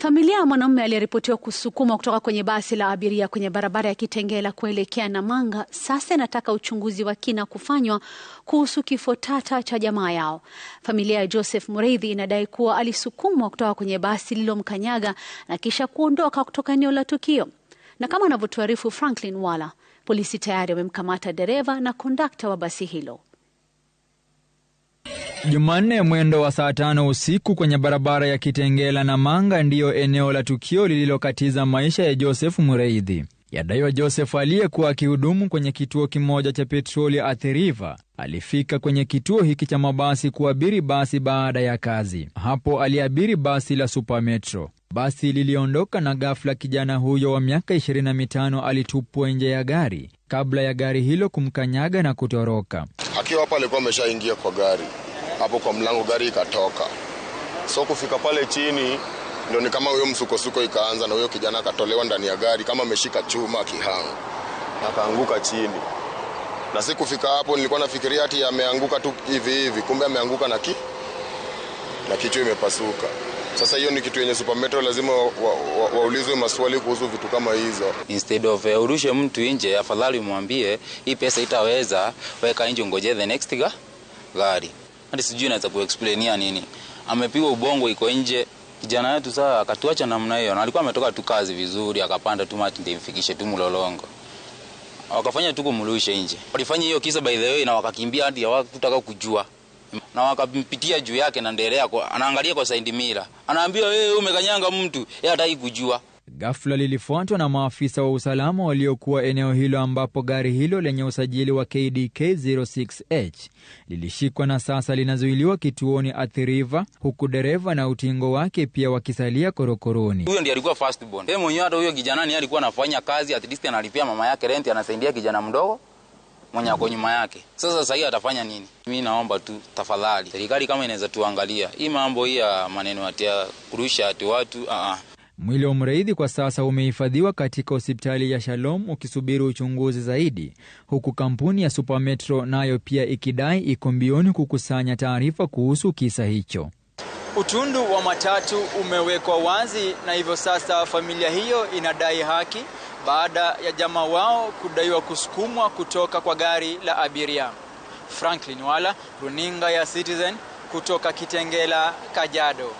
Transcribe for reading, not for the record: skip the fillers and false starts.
Familia ya mwanamume aliyeripotiwa kusukumwa kutoka kwenye basi la abiria kwenye barabara ya Kitengela kuelekea Namanga sasa inataka uchunguzi wa kina kufanywa kuhusu kifo tata cha jamaa yao. Familia ya Joseph Mureithi inadai kuwa alisukumwa kutoka kwenye basi lililomkanyaga na kisha kuondoka kutoka eneo la tukio. Na kama anavyotuarifu Franklin Wala, polisi tayari wamemkamata dereva na kondakta wa basi hilo. Jumanne mwendo wa saa 5 usiku kwenye barabara ya Kitengela Namanga ndiyo eneo la tukio lililokatiza maisha ya Joseph Mureithi. Yadaiwa Joseph aliyekuwa akihudumu kwenye kituo kimoja cha petroli Athi River alifika kwenye kituo hiki cha mabasi kuabiri basi baada ya kazi. Hapo aliabiri basi la Super Metro. Basi liliondoka na ghafla kijana huyo wa miaka 25 alitupwa nje ya gari kabla ya gari hilo kumkanyaga na kutoroka. Akiwa hapa alikuwa ameshaingia kwa gari. Hapo kwa mlango gari ikatoka. So kufika pale chini ndio ni kama huyo msukosuko ikaanza na huyo kijana akatolewa ndani ya gari kama ameshika chuma kihanga. Akaanguka chini. Na si kufika hapo nilikuwa nafikiria ati ameanguka tu hivi kumbe ameanguka na kichwa imepasuka. Sasa hiyo ni kitu yenye Super Metro lazima waulizwe maswali kuhusu vitu kama hizo. Instead of urushe mtu nje, afadhali mwambie hii pesa itaweza, weka nje ngoje the next gari. Hadi sijui naweza kuexplainia nini. Amepigwa ubongo iko nje. Kijana wetu sasa akatuacha namna hiyo. Na alikuwa ametoka tu kazi vizuri, akapanda tu mati ndio imfikishe tu Mlolongo. Wakafanya tu kumrusha nje. Walifanya hiyo kisa by the way na wakakimbia hadi hawakutaka kujua. Na wakampitia juu yake na ndelea anaangalia kwa side mirror. Anaambia wewe umekanyanga mtu, yeye hataki kujua. Ghafla lilifuatwa na maafisa wa usalama waliokuwa eneo hilo ambapo gari hilo lenye usajili wa KDK 06H lilishikwa na sasa linazuiliwa kituoni Athi River, huku dereva na utingo wake pia wakisalia korokoroni. Huyo ndiye alikuwa first born. Yeye mwenyewe hata huyo kijana ni alikuwa anafanya kazi, at least analipia mama yake rent, anasaidia kijana mdogo mwenye ako nyuma yake. Sasa hivi atafanya nini? Mimi naomba tu tafadhali serikali kama inaweza tuangalia hii mambo hii ya maneno ya kurusha ati watu. Mwili wa Mureithi kwa sasa umehifadhiwa katika hospitali ya Shalom ukisubiri uchunguzi zaidi, huku kampuni ya Super Metro nayo pia ikidai iko mbioni kukusanya taarifa kuhusu kisa hicho. Utundu wa matatu umewekwa wazi na hivyo sasa familia hiyo inadai haki baada ya jamaa wao kudaiwa kusukumwa kutoka kwa gari la abiria. Franklin Wala, runinga ya Citizen kutoka Kitengela, Kajiado.